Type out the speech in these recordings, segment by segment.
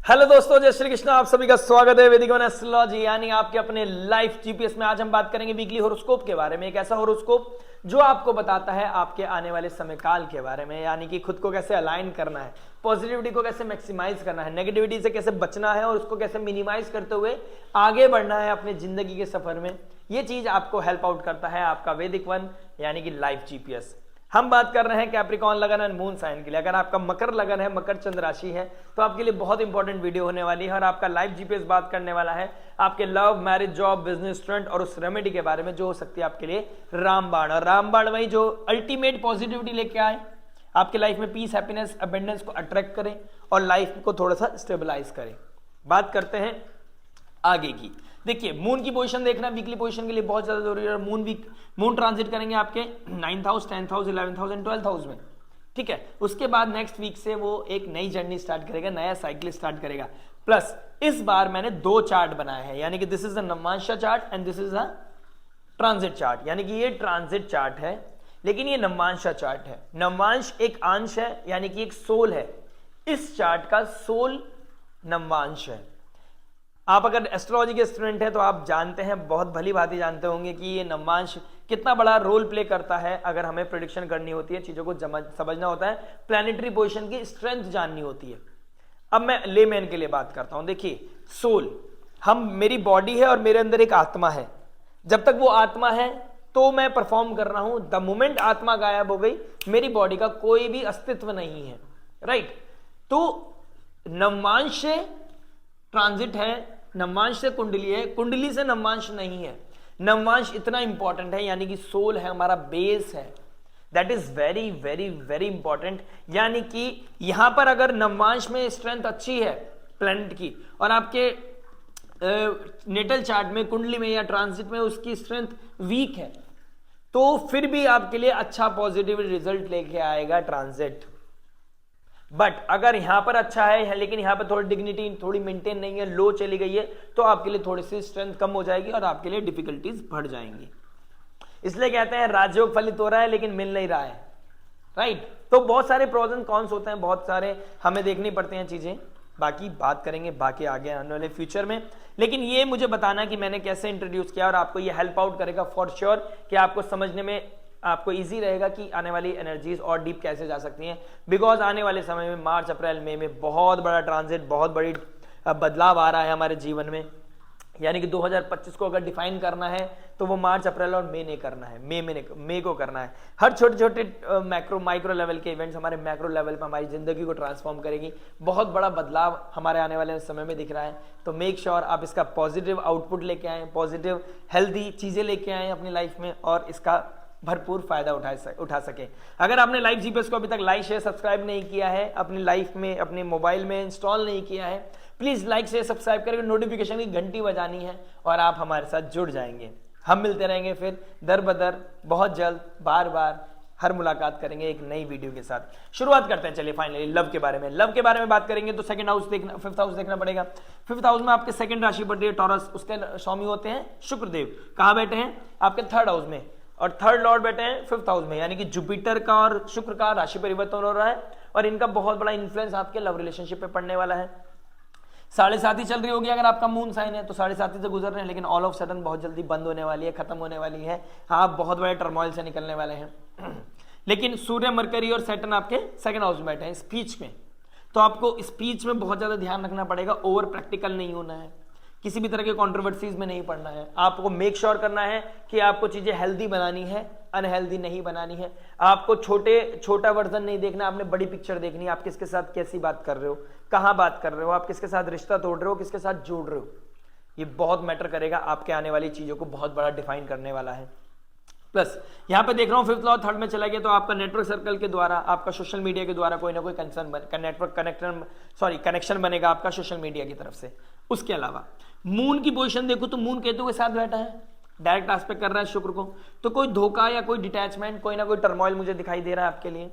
Hello दोस्तों, जय श्री कृष्ण। आप सभी का स्वागत है वैदिक वन एस्ट्रोलॉजी यानी आपके अपने लाइफ जीपीएस में। आज हम बात करेंगे वीकली होरोस्कोप के बारे में। एक ऐसा होरोस्कोप जो आपको बताता है आपके आने वाले समय काल के बारे में, यानी कि खुद को कैसे अलाइन करना है, पॉजिटिविटी को कैसे मैक्सिमाइज करना है, नेगेटिविटी से कैसे बचना है और उसको कैसे मिनिमाइज करते हुए आगे बढ़ना है अपने जिंदगी के सफर में। ये चीज आपको हेल्प आउट करता है आपका वैदिक वन यानी कि लाइफ जीपीएस। हम बात कर रहे हैं कैप्रिकॉन लगन एंड मून साइन के लिए। अगर आपका मकर लगन है, मकर चंद्र राशि है, तो आपके लिए बहुत इंपॉर्टेंट वीडियो होने वाली है। और आपका लाइफ जीपीएस बात करने वाला है आपके love, marriage, job, business, student और उस रेमेडी के बारे में जो हो सकती है आपके लिए रामबाण। और रामबाण वही जो अल्टीमेट पॉजिटिविटी लेके आए, आपके लाइफ में पीस, हैप्पीनेस, अबेंडेंस को अट्रैक्ट करें और लाइफ को थोड़ा सा स्टेबलाइज करें। बात करते हैं आगे की। देखिए, मून की पोजीशन देखना वीकली पोजीशन के लिए बहुत ज्यादा जरूरी है। मून ट्रांजिट करेंगे आपके 9th house, 10th house, 11th house and 12th house में। ठीक है, उसके बाद नेक्स्ट वीक से वो एक नई जर्नी स्टार्ट करेगा, नया साइकिल स्टार्ट करेगा। प्लस इस बार मैंने दो चार्ट बनाए हैं, यानी कि this is the Navamsha chart and this is the transit chart. यानी कि ये ट्रांजिट चार्ट है लेकिन ये नवमांशा चार्ट है। नवमांश एक अंश है यानी कि एक सोल है। इस चार्ट का सोल नवमांश है। आप अगर एस्ट्रोलॉजी के स्टूडेंट हैं तो आप जानते हैं, बहुत भली भांति जानते होंगे कि ये नवमांश कितना बड़ा रोल प्ले करता है। अगर हमें प्रेडिक्शन करनी होती है, चीजों को समझना होता है, प्लैनेटरी पोजीशन की स्ट्रेंथ जाननी होती है। अब मैं लेमैन के लिए बात करता हूं। देखिए, सोल मेरी बॉडी है और मेरे अंदर एक आत्मा है। जब तक वो आत्मा है तो मैं परफॉर्म कर रहा हूं। द मोमेंट आत्मा गायब हो गई, मेरी बॉडी का कोई भी अस्तित्व नहीं है। राइट, तो नवमांश से ट्रांजिट है, नवमांश से कुंडली है, कुंडली से नवमांश नहीं है। नवमांश इतना इंपॉर्टेंट है, यानी कि सोल है, हमारा बेस है। That is very very very important. यानी कि यहां पर अगर नवमांश में स्ट्रेंथ अच्छी है प्लैनेट की और आपके नेटल चार्ट में, कुंडली में या ट्रांजिट में उसकी स्ट्रेंथ वीक है, तो फिर भी आपके लिए अच्छा पॉजिटिव रिजल्ट लेके आएगा ट्रांजिट। बट अगर यहां पर अच्छा है लेकिन यहां पर थोड़ी डिग्निटी थोड़ी मेंटेन नहीं है, लो चली गई है, तो आपके लिए थोड़ी सी स्ट्रेंथ कम हो जाएगी और आपके लिए डिफिकल्टीज बढ़ जाएंगी। इसलिए कहते हैं राजयोग फलित हो रहा है लेकिन मिल नहीं रहा है। राइट, तो बहुत सारे प्रोज एंड कॉन्स होते हैं, बहुत सारे हमें देखनी पड़ती हैं चीजें। बाकी बात करेंगे बाकी आगे आने वाले फ्यूचर में। लेकिन ये मुझे बताना कि मैंने कैसे इंट्रोड्यूस किया और आपको ये हेल्प आउट करेगा फॉर श्योर कि आपको समझने में आपको इजी रहेगा कि आने वाली एनर्जीज और डीप कैसे जा सकती हैं। बिकॉज आने वाले समय में मार्च, अप्रैल, मई में बहुत बड़ा ट्रांजिट, बहुत बड़ी बदलाव आ रहा है हमारे जीवन में। यानी कि 2025 को अगर डिफाइन करना है तो वो मार्च, अप्रैल और मई नहीं करना है, मई को करना है। हर छोटे छोटे माइक्रो लेवल के इवेंट्स हमारे मैक्रो लेवल पर हमारी जिंदगी को ट्रांसफॉर्म करेगी। बहुत बड़ा बदलाव हमारे आने वाले समय में दिख रहा है। तो मेक श्योर आप इसका पॉजिटिव आउटपुट लेके आए, पॉजिटिव हेल्दी चीजें लेके आए अपनी लाइफ में और इसका भरपूर फायदा उठा सके। अगर आपने लाइव जीपीएस को अभी तक लाइक, शेयर, सब्सक्राइब नहीं किया है, अपनी लाइफ में, अपने मोबाइल में इंस्टॉल नहीं किया है, प्लीज लाइक, शेयर, सब्सक्राइब करके नोटिफिकेशन की घंटी बजानी है और आप हमारे साथ जुड़ जाएंगे। हम मिलते रहेंगे फिर दर बदर, बहुत जल्द, बार बार हर मुलाकात करेंगे एक नई वीडियो के साथ। शुरुआत करते हैं, चलिए फाइनली लव के बारे में। लव के बारे में बात करेंगे तो सेकंड हाउस देखना, फिफ्थ हाउस देखना पड़ेगा। फिफ्थ हाउस में आपके सेकंड राशि बढ़ रही है टॉरस, उसके स्वामी होते हैं शुक्रदेव। कहां बैठे हैं? आपके थर्ड हाउस में, और थर्ड लॉर्ड बैठे हैं फिफ्थ हाउस में। यानी कि जुपिटर का और शुक्र का राशि परिवर्तन हो रहा है और इनका बहुत बड़ा इन्फ्लुएंस आपके लव रिलेशनशिप पे पड़ने वाला है। 7.5 चल रही होगी अगर आपका मून साइन है तो 7.5 से गुजर रहे हैं, लेकिन ऑल ऑफ सडन बहुत जल्दी बंद होने वाली है, खत्म होने वाली है। आप बहुत बड़े टर्मोइल से निकलने वाले हैं। लेकिन सूर्य, मरकरी और सैटर्न आपके सेकंड हाउस में बैठे हैं स्पीच में, तो आपको स्पीच में बहुत ज्यादा ध्यान रखना पड़ेगा। ओवर प्रैक्टिकल नहीं होना है, किसी भी तरह के कंट्रोवर्सीज में नहीं पड़ना है। आपको मेक श्योर करना है कि आपको चीजें हेल्दी बनानी है, अनहेल्दी नहीं बनानी है। आपको छोटा वर्जन नहीं देखना, आपने बड़ी पिक्चर देखनी है। आप किसके साथ कैसी बात कर रहे हो, कहां बात कर रहे हो, आप किसके साथ रिश्ता तोड़ रहे हो, किसके साथ जोड़ रहे हो, ये बहुत मैटर करेगा। आपके आने वाली चीजों को बहुत बड़ा डिफाइन करने वाला है। प्लस यहां पे देख रहा हूं फिफ्थ लॉ थर्ड में चला गया, तो आपका नेटवर्क सर्कल के द्वारा, आपका सोशल मीडिया के द्वारा कोई ना कोई कनेक्शन बनेगा आपका सोशल मीडिया की तरफ से। उसके अलावा मून की पोजीशन देखो तो मून केतु के साथ बैठा है, डायरेक्ट एस्पेक्ट कर रहा है शुक्र को, तो कोई धोखा या कोई डिटैचमेंट, कोई ना कोई टर्मोइल मुझे दिखाई दे रहा है आपके लिए,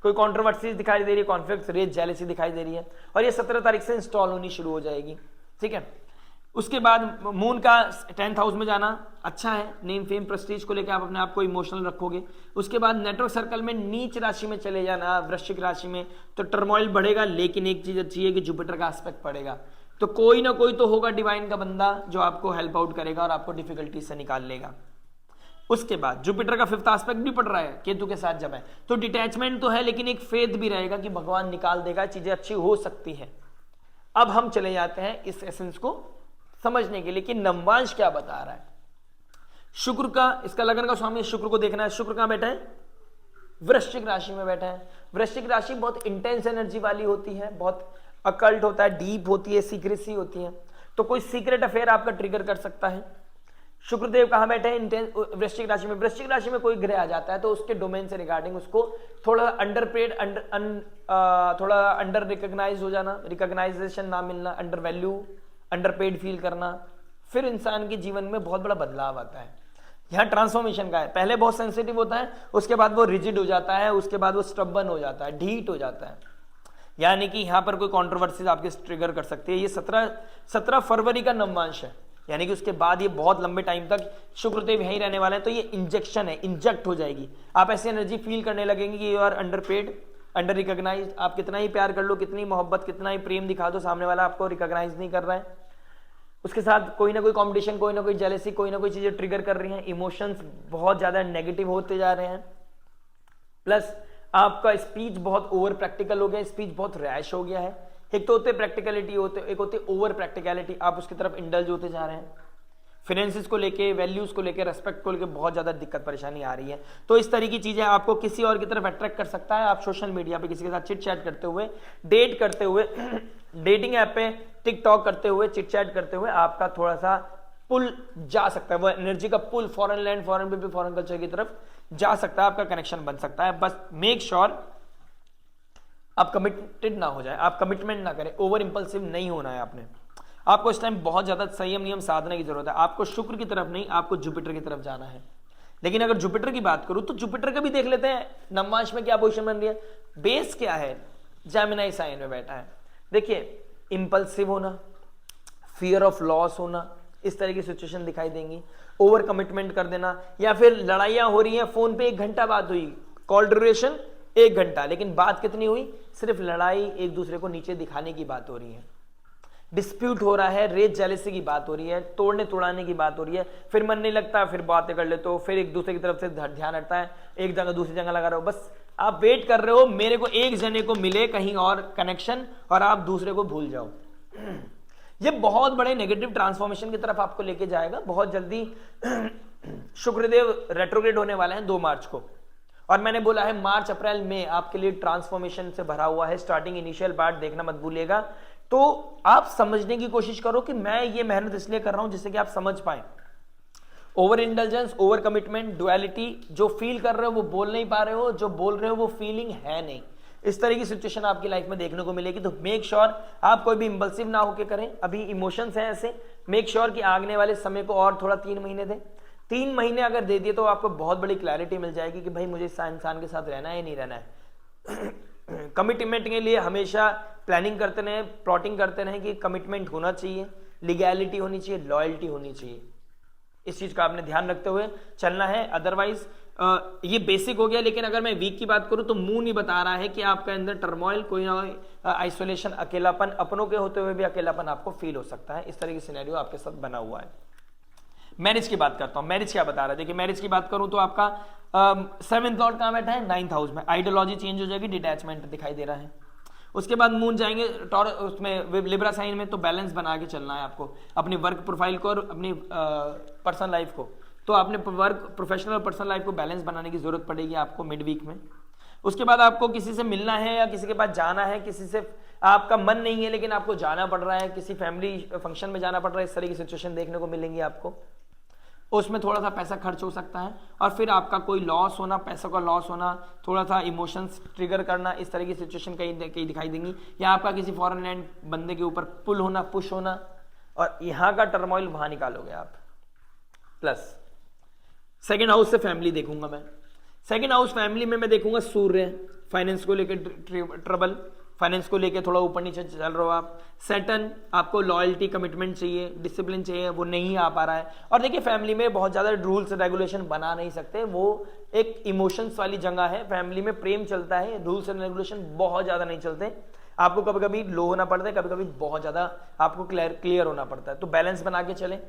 कोई कंट्रोवर्सी दिखाई दे रही है, कॉन्फ्लिक्ट, रेज, जेलेसी दिखाई दे रही है। और ये 17 तारीख से इंस्टॉल होनी शुरू हो जाएगी। ठीक है, उसके बाद मून का 10th हाउस में जाना अच्छा है, नेम फेम प्रेस्टीज को लेकर आप अपने आप को इमोशनल रखोगे। उसके बाद नेटवर्क सर्कल में नीच राशि में चले जाना, वृश्चिक राशि में, तो टर्मोइल बढ़ेगा, लेकिन एक चीज अच्छी है कि जुपिटर का एस्पेक्ट पड़ेगा, तो कोई ना कोई तो होगा डिवाइन का बंदा जो आपको हेल्प आउट करेगा और आपको डिफिकल्टी से निकाल लेगा। उसके बाद जुपिटर का 5th एस्पेक्ट भी पड़ रहा है केतु के साथ जब है, तो डिटैचमेंट तो है लेकिन एक फेथ भी रहेगा कि भगवान निकाल देगा, चीजें अच्छी हो सकती है। अब हम चले जाते हैं इस एसेंस को समझने के लिए कि नववांश क्या बता रहा है। शुक्र का, इसका लगन का स्वामी शुक्र को देखना है। शुक्र कहां बैठा है? वृश्चिक राशि में बैठा है। वृश्चिक राशि बहुत इंटेंस एनर्जी वाली होती है, बहुत अकल्ट होता है, डीप होती है, सीक्रेसी होती है, तो कोई सीक्रेट अफेयर आपका ट्रिगर कर सकता है। शुक्रदेव कहां बैठे हैं? इंटेंस वृश्चिक राशि में। वृश्चिक राशि में कोई ग्रह आ जाता है तो उसके डोमेन से रिगार्डिंग उसको थोड़ा अंडरपेड, थोड़ा अंडर रिकॉग्नाइज हो जाना, रिकॉग्नाइजेशन ना मिलना, अंडर वैल्यू, अंडरपेड फील करना, फिर इंसान के जीवन में बहुत बड़ा बदलाव आता है। यहाँ ट्रांसफॉर्मेशन का है, पहले बहुत सेंसिटिव होता है, उसके बाद वो रिजिड हो जाता है, उसके बाद वो स्टबन हो जाता है, ढीठ हो जाता है, यानी कि यहाँ पर कोई कंट्रोवर्सीज आपके ट्रिगर कर सकती है। ये 17 फरवरी का नवमांश है, यानी कि उसके बाद ये बहुत लंबे टाइम तक शुक्रदेव यहीं रहने वाले हैं, तो ये इंजेक्शन है, इंजेक्ट हो जाएगी। आप ऐसी एनर्जी फील करने लगेंगे कि you are underpaid, under recognised. आप कितना ही प्यार कर लो, कितनी मोहब्बत, कितना ही प्रेम दिखा दो, सामने वाला आपको रिकॉग्नाइज नहीं कर रहा है। उसके साथ कोई ना कोई कंपटीशन, कोई ना कोई जेलेसी, कोई ना कोई चीजें ट्रिगर कर रही हैं, इमोशंस बहुत ज्यादा नेगेटिव होते जा रहे हैं। प्लस आपका स्पीच बहुत ओवर प्रैक्टिकल हो गया, स्पीच बहुत रैश हो गया है। एक तो होते प्रैक्टिकलिटी, एक होते ओवर प्रैक्टिकलिटी, आप उसकी तरफ इंडल्ज होते जा रहे हैं। फाइनेंसिस को लेके, वैल्यूज को लेके, रेस्पेक्ट को लेके बहुत ज्यादा दिक्कत परेशानी आ रही है। तो इस तरह की चीजें आपको किसी और की तरफ अट्रैक्ट कर सकता है। आप सोशल मीडिया पे किसी के साथ चिट चैट करते हुए, डेट करते हुए, डेटिंग ऐप पे टिकटॉक करते हुए, चिट चैट करते हुए आपका थोड़ा सा पुल जा सकता है, वो एनर्जी का pull foreign land, foreign people, foreign culture की तरफ जा सकता है, आपका कनेक्शन बन सकता है। बस मेक श्योर आप कमिटेड ना हो जाए, आप कमिटमेंट ना करें, ओवर इंपल्सिव नहीं होना है आपने। आपको इस टाइम बहुत ज्यादा संयम नियम साधने की जरूरत है। आपको शुक्र की तरफ नहीं, आपको जुपिटर की तरफ जाना है। लेकिन अगर जुपिटर की बात करूं तो जुपिटर का भी देख लेते हैं नवमांश में क्या पोजीशन बन रही है। बेस क्या है? जेमिनी साइन में बैठा है। देखिए, इंपल्सिव होना, फियर ऑफ लॉस होना, इस तरह की सिचुएशन दिखाई देंगी। ओवर कमिटमेंट कर देना, या फिर लड़ाइयां हो रही हैं, फोन पे 1 घंटा बात हुई, कॉल ड्यूरेशन 1 घंटा, लेकिन बात कितनी हुई? सिर्फ लड़ाई, एक दूसरे को नीचे दिखाने की बात हो रही है, डिस्प्यूट हो रहा है, रेज जेलेसी की बात हो रही है, तोड़ने तोड़ाने की बात हो रही है, फिर मन नहीं लगता, फिर बातें कर लेते हो, फिर एक दूसरे की तरफ से ध्यान हटता है, एक जगह दूसरी जगह लगा रहे हो। बस आप वेट कर रहे हो मेरे को एक जने को मिले कहीं और कनेक्शन, और आप दूसरे को भूल जाओ। ये बहुत बड़े नेगेटिव ट्रांसफॉर्मेशन की तरफ आपको लेके जाएगा। बहुत जल्दी शुक्रदेव रेट्रोग्रेड होने वाले हैं 2 मार्च को, और मैंने बोला है मार्च अप्रैल में आपके लिए ट्रांसफॉर्मेशन से भरा हुआ है। स्टार्टिंग इनिशियल पार्ट देखना मत भूलिएगा। तो आप समझने की कोशिश करो कि मैं ये मेहनत इसलिए कर रहा हूं जिससे कि आप समझ पाए। Over intelligence, over commitment, duality, जो फील कर रहे हो वो बोल नहीं पा रहे हो, जो बोल रहे हो वो फीलिंग है नहीं, इस तरह की सिचुएशन आपकी लाइफ में देखने को मिलेगी। तो मेक श्योर आप कोई भी इंपल्सिव ना होके करें। अभी इमोशंस हैं ऐसे, मेक श्योर कि आगने वाले समय को और थोड़ा 3 महीने दें। 3 महीने अगर दे दिए तो आपको बहुत बड़ी क्लैरिटी मिल जाएगी कि भाई मुझे इस इंसान के साथ रहना है या नहीं रहना है। कमिटमेंट के लिए हमेशा प्लानिंग करते रहें, प्लॉटिंग करते रहें कि कमिटमेंट होना चाहिए, लीगैलिटी होनी चाहिए, लॉयल्टी होनी चाहिए। इस चीज का आपने ध्यान रखते हुए चलना है। अदरवाइज ये बेसिक हो गया। लेकिन अगर मैं वीक की बात करूं तो मून ही बता रहा है कि आपके अंदर टर्मोइल, कोई ना कोई आइसोलेशन, अकेलापन, अपनों के होते हुए भी अकेलापन आपको फील हो सकता है। इस तरह की सिनेरियो आपके साथ बना हुआ है। मैरिज की बात करता हूं। मैरिज क्या बता रहा है? देखिए, मैरिज की बात करूं तो आपका 7th लॉर्ड कहां बैठा है? 9th हाउस में। आइडियोलॉजी चेंज हो जाएगी, डिटैचमेंट दिखाई दे रहा है। उसके बाद मून जाएंगे उसमें लिब्रा साइन में, तो बैलेंस बना के चलना है आपको अपनी वर्क प्रोफाइल को और अपनी पर्सनल लाइफ को। तो आपने वर्क, प्रोफेशनल और पर्सनल लाइफ को बैलेंस बनाने की जरूरत पड़ेगी आपको मिड वीक में। उसके बाद आपको किसी से मिलना है या किसी के पास जाना है, किसी से आपका मन नहीं है लेकिन आपको जाना पड़ रहा है, किसी फैमिली फंक्शन में जाना पड़ रहा है, इस तरह की सिचुएशन देखने को मिलेंगी आपको। उसमें थोड़ा सा पैसा खर्च हो सकता है, और फिर आपका कोई लॉस होना, पैसों का लॉस होना, थोड़ा सा इमोशंस ट्रिगर करना, इस तरह की सिचुएशन कहीं दिखाई देंगी। या आपका किसी फॉरेन लैंड बंदे के ऊपर पुल होना, पुश होना, और यहां का टर्मोइल वहां निकालोगे आप। प्लस 2nd हाउस से फैमिली देखूंगा मैं। 2nd हाउस फैमिली में मैं देखूंगा सूर्य, फाइनेंस को लेकर ट्रबल, फाइनेंस को लेके थोड़ा ऊपर नीचे चल रहे हो आप। सैटर्न, आपको लॉयल्टी कमिटमेंट चाहिए, डिसिप्लिन चाहिए, वो नहीं आ पा रहा है। और देखिए फैमिली में बहुत ज़्यादा रूल्स रेगुलेशन बना नहीं सकते, वो एक इमोशंस वाली जगह है, फैमिली में प्रेम चलता है, रूल्स एंड रेगुलेशन बहुत ज़्यादा नहीं चलते। आपको कभी कभी लो होना पड़ता है, कभी कभी बहुत ज़्यादा आपको क्लियर होना पड़ता है, तो बैलेंस बना के चलें।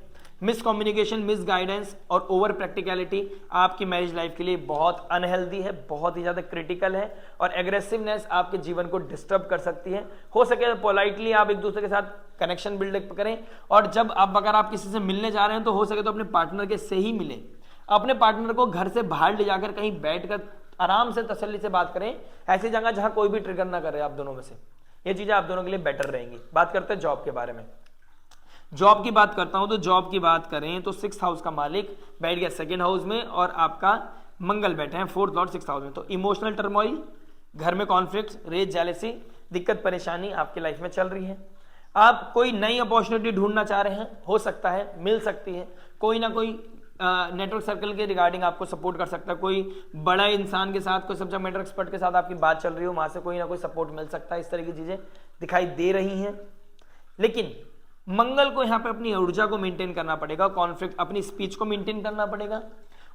मिस कम्युनिकेशन, मिस गाइडेंस और ओवर प्रैक्टिकलिटी आपकी मैरिज लाइफ के लिए बहुत अनहेल्दी है, बहुत ही ज़्यादा क्रिटिकल है, और एग्रेसिवनेस आपके जीवन को डिस्टर्ब कर सकती है। हो सके तो पोलाइटली आप एक दूसरे के साथ कनेक्शन बिल्ड करें, और जब अगर आप किसी से मिलने जा रहे हैं तो हो सके तो अपने पार्टनर के से ही मिलें। अपने पार्टनर को घर से बाहर ले जाकर कहीं बैठकर आराम से तसल्ली से बात करें, ऐसी जगह जहां कोई भी ट्रिगर ना करे आप दोनों में से। ये चीजें आप दोनों के लिए बेटर रहेंगी। बात करते हैं जॉब के बारे में। जॉब की बात करता हूं तो जॉब की बात करें तो 6th हाउस का मालिक बैठ गया 2nd हाउस में, और आपका मंगल बैठे हैं 4th लॉर्ड 6th हाउस में। तो इमोशनल टर्मोइल, घर में कॉन्फ्लिक्ट, रेज, जेलेसी, दिक्कत परेशानी आपकी लाइफ में चल रही है। आप कोई नई अपॉर्चुनिटी ढूंढना चाह रहे हैं, हो सकता है मिल सकती है। कोई ना कोई नेटवर्क सर्कल के रिगार्डिंग आपको सपोर्ट कर सकता है, कोई बड़ा इंसान के साथ, कोई सब्जेक्ट मैटर एक्सपर्ट के साथ आपकी बात चल रही हो, वहां से कोई ना कोई सपोर्ट मिल सकता है। इस तरह की चीजें दिखाई दे रही हैं। लेकिन मंगल को यहाँ पे अपनी ऊर्जा को मेंटेन करना पड़ेगा, कॉन्फ्लिक्ट, अपनी स्पीच को मेंटेन करना पड़ेगा,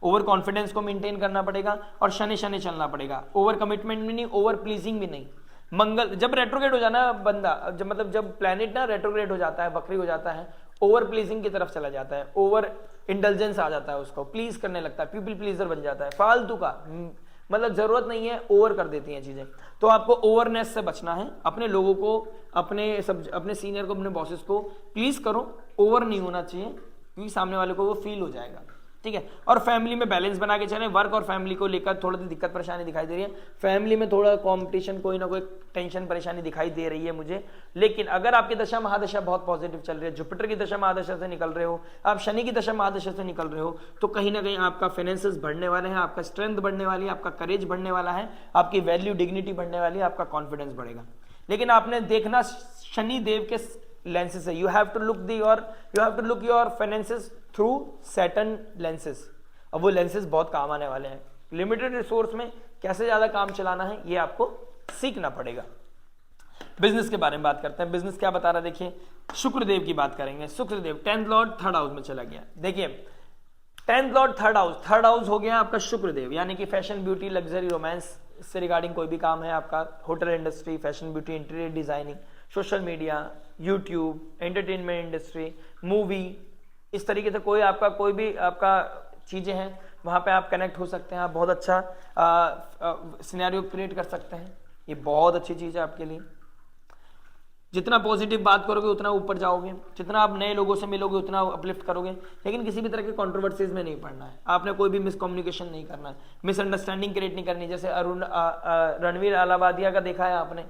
ओवर कॉन्फिडेंस को मेंटेन करना पड़ेगा, और शनि शनि चलना पड़ेगा। ओवर कमिटमेंट भी नहीं, ओवर प्लीजिंग भी नहीं। मंगल जब रेट्रोग्रेड हो जाना बंदा, जब प्लैनेट ना रेट्रोग्रेड हो जाता है, वक्री हो जाता है, ओवर प्लीजिंग की तरफ चला जाता है, ओवर इंटेलिजेंस आ जाता है, उसको प्लीज करने लगता है, पीपल प्लीजर बन जाता है, फालतू का, मतलब जरूरत नहीं है, ओवर कर देती हैं चीजें। तो आपको ओवरनेस से बचना है। अपने लोगों को, अपने सीनियर को, अपने बॉसेस को प्लीज करो, ओवर नहीं होना चाहिए, क्योंकि सामने वाले को वो फील हो जाएगा। ठीक है। और फैमिली में बैलेंस बना के चलें। वर्क और फैमिली को लेकर थोड़ी दिक्कत परेशानी दिखाई दे रही है, फैमिली में थोड़ा कंपटीशन, कोई ना कोई टेंशन परेशानी दिखाई दे रही है मुझे। लेकिन अगर आपकी दशा महादशा बहुत पॉजिटिव चल रही है, जुपिटर की दशा महादशा से निकल रहे हो, आप शनि की दशा महादशा से निकल रहे हो, तो कहीं ना कहीं आपका फाइनेंसेस बढ़ने वाले हैं, आपका स्ट्रेंथ बढ़ने वाली है, आपका करेज बढ़ने वाला है, आपकी वैल्यू डिग्निटी बढ़ने वाली है, आपका कॉन्फिडेंस बढ़ेगा। लेकिन आपने देखना शनि देव के लेंसेज है, you have to look your finances through Saturn lenses. अब वो लेंसेज बहुत काम आने वाले हैं। लिमिटेड रिसोर्स में कैसे ज्यादा काम चलाना है, ये आपको सीखना पड़ेगा। बिजनेस के बारे में बात करते हैं। बिजनेस क्या बता रहा है, देखिए शुक्रदेव की बात करेंगे। Shukradev 10th Lord 3rd house में चला गया। देखिए 10th लॉर्ड 3rd हाउस हो गया आपका शुक्रदेव, यानी कि फैशन, ब्यूटी, लग्जरी, रोमांस से रिगार्डिंग कोई भी काम है आपका, hotel industry, fashion, beauty, interior designing, social media, YouTube, entertainment industry, movie, इस तरीके से कोई भी आपका चीजें हैं, वहां पे आप कनेक्ट हो सकते हैं। आप बहुत अच्छा सिनेरियो क्रिएट कर सकते हैं। ये बहुत अच्छी चीज है आपके लिए। जितना पॉजिटिव बात करोगे उतना ऊपर जाओगे, जितना आप नए लोगों से मिलोगे उतना अपलिफ्ट करोगे। लेकिन किसी भी तरह के कंट्रोवर्सीज में नहीं पड़ना है, आपने कोई भी मिसकम्युनिकेशन नहीं करना है, मिसअंडरस्टैंडिंग क्रिएट नहीं करनी। जैसे रणवीर अलाहाबादिया का देखा है आपने,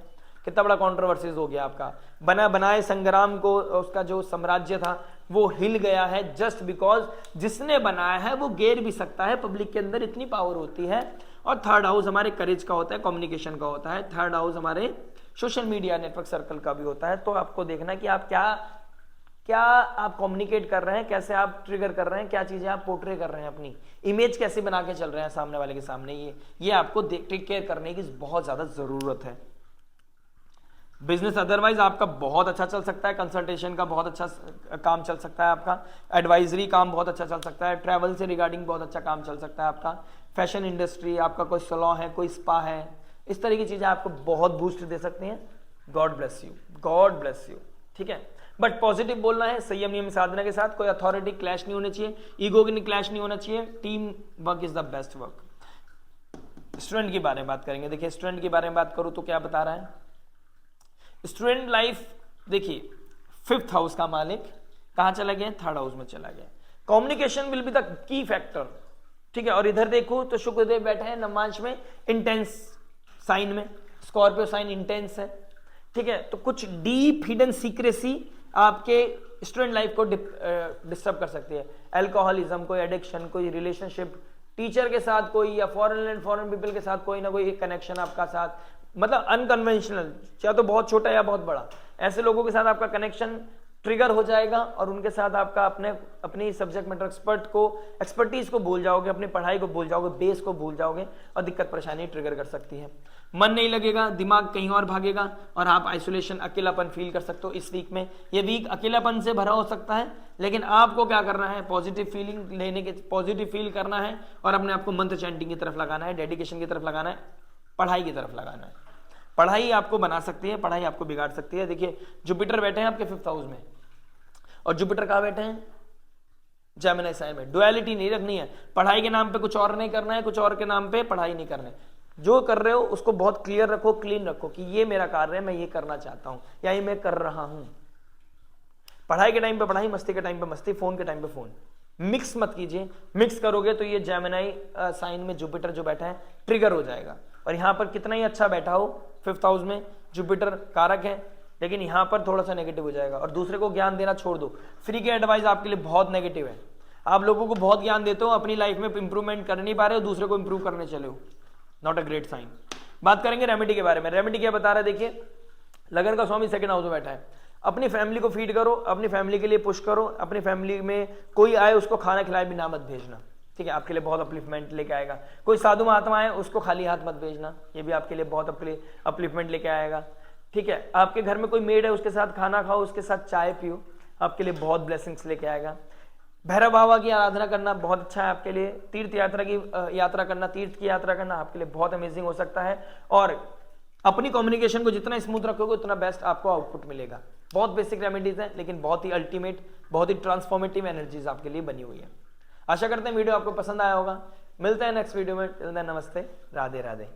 कितना बड़ा कंट्रोवर्सीज हो गया आपका। बनाए संग्राम को, उसका जो साम्राज्य था वो हिल गया है, जस्ट बिकॉज जिसने बनाया है वो गिर भी सकता है। पब्लिक के अंदर इतनी पावर होती है। और 3rd हाउस हमारे करेज का होता है, कम्युनिकेशन का होता है। 3rd हाउस हमारे सोशल मीडिया नेटवर्क सर्कल का भी होता है। तो आपको देखना कि आप क्या आप कम्युनिकेट कर रहे हैं, कैसे आप ट्रिगर कर रहे हैं, क्या चीजें आप पोर्ट्रे कर रहे हैं, अपनी इमेज कैसे बना के चल रहे हैं सामने वाले के सामने, ये आपको टेक केयर करने की बहुत ज्यादा जरूरत है। बिजनेस अदरवाइज आपका बहुत अच्छा चल सकता है, कंसल्टेशन का बहुत अच्छा काम चल सकता है आपका, एडवाइजरी काम बहुत अच्छा चल सकता है, ट्रैवल से रिगार्डिंग बहुत अच्छा काम चल सकता है आपका, फैशन इंडस्ट्री, आपका कोई सैलून है, कोई स्पा है, इस तरह की चीजें आपको बहुत बूस्ट दे सकती हैं। God bless you, God bless you. ठीक है, बट पॉजिटिव बोलना है, संयम नियम साधना के साथ। कोई अथॉरिटी क्लैश नहीं होनी चाहिए, ईगो की क्लैश नहीं होना चाहिए। Team work is the best work. Student के बारे में बात करेंगे। देखिए स्टूडेंट के बारे में बात करूं तो क्या बता रहा है, स्टूडेंट लाइफ, देखिए 5th हाउस का मालिक कहां चला गया, 3rd हाउस में चला गया। Communication will be the key factor. ठीक है, और इधर देखो तो शुक्रदेव बैठे हैं नवमांश में, इंटेंस साइन में, स्कॉर्पियो साइन इंटेंस है। ठीक है, तो कुछ डीप हिडन सीक्रेसी आपके स्टूडेंट लाइफ को डिस्टर्ब कर सकती है। अल्कोहलिज्म, कोई एडिक्शन, कोई रिलेशनशिप, टीचर के साथ कोई, या फॉरेन पीपल के साथ कोई ना कोई एक कनेक्शन आपका साथ, मतलब अनकन्वेंशनल, या तो बहुत छोटा या बहुत बड़ा, ऐसे लोगों के साथ आपका कनेक्शन ट्रिगर हो जाएगा और उनके साथ आपका अपनी सब्जेक्ट मैटर एक्सपर्टीज को भूल जाओगे, अपनी पढ़ाई को भूल जाओगे, बेस को भूल जाओगे और दिक्कत परेशानी ट्रिगर कर सकती है। मन नहीं लगेगा, दिमाग कहीं और भागेगा और आप आइसोलेशन, अकेलापन फील कर सकते हो। इस वीक में ये वीक अकेलापन से भरा हो सकता है, लेकिन आपको क्या करना है, पॉजिटिव फीलिंग लेने के, पॉजिटिव फील करना है और अपने आप को मंत्र चैंटिंग की तरफ लगाना है, डेडिकेशन की तरफ लगाना है, पढ़ाई की तरफ लगाना है। पढ़ाई आपको बना सकती है, पढ़ाई आपको बिगाड़ सकती है। देखिए जुपिटर बैठे हैं आपके 5th हाउस में, और जुपिटर कहाँ बैठे हैं, जेमिनी साइन में। डुअलिटी नहीं रखनी है, पढ़ाई के नाम पे कुछ और नहीं करना है, कुछ और के नाम पे पढ़ाई नहीं करना है। जो कर रहे हो उसको बहुत क्लियर रखो, क्लीन रखो कि ये मेरा कार्य है, मैं ये करना चाहता हूं या ये मैं कर रहा हूं। पढ़ाई के टाइम पे पढ़ाई, मस्ती के टाइम पे मस्ती, फोन के टाइम पे फोन। मिक्स मत कीजिए, मिक्स करोगे तो ये जेमिनी साइन में जुपिटर जो बैठा है ट्रिगर हो जाएगा। और यहां पर कितना ही अच्छा बैठा हो 5th हाउस में, जुपिटर कारक है, लेकिन यहां पर थोड़ा सा नेगेटिव हो जाएगा। और दूसरे को ज्ञान देना छोड़ दो, फ्री की एडवाइस आपके लिए बहुत नेगेटिव है। आप लोगों को बहुत ज्ञान देते हो, अपनी लाइफ में इंप्रूवमेंट कर नहीं पा रहे हो, दूसरे को इंप्रूव करने चले हो, नॉट अ ग्रेट साइन। बात करेंगे रेमेडी के बारे में। रेमेडी क्या बता रहा है, देखिए लगन का स्वामी 2nd हाउस में बैठा है। अपनी फैमिली को फीड करो, अपनी फैमिली के लिए पुश करो, अपनी फैमिली में कोई आए उसको खाना खिलाए बिना मत भेजना, ठीक है, आपके लिए बहुत अपलिफ्टमेंट लेके आएगा। कोई साधु महात्मा आए उसको खाली हाथ मत भेजना, ये भी आपके लिए बहुत अपलिफ्टमेंट लेके आएगा, ठीक है। आपके घर में कोई मेड है उसके साथ खाना खाओ, उसके साथ चाय पियो, आपके लिए बहुत ब्लेसिंग्स लेके आएगा। भैरव बाबा की आराधना करना बहुत अच्छा है आपके लिए। तीर्थ यात्रा की यात्रा करना, तीर्थ की यात्रा करना आपके लिए बहुत अमेजिंग हो सकता है। और अपनी कम्युनिकेशन को जितना स्मूथ रखोगे उतना बेस्ट आपको आउटपुट मिलेगा। बहुत बेसिक रेमेडीज हैं, लेकिन बहुत ही अल्टीमेट, बहुत ही ट्रांसफॉर्मेटिव एनर्जीज आपके लिए बनी हुई है। आशा करते हैं वीडियो आपको पसंद आया होगा। मिलते हैं नेक्स्ट वीडियो में। नमस्ते, राधे राधे।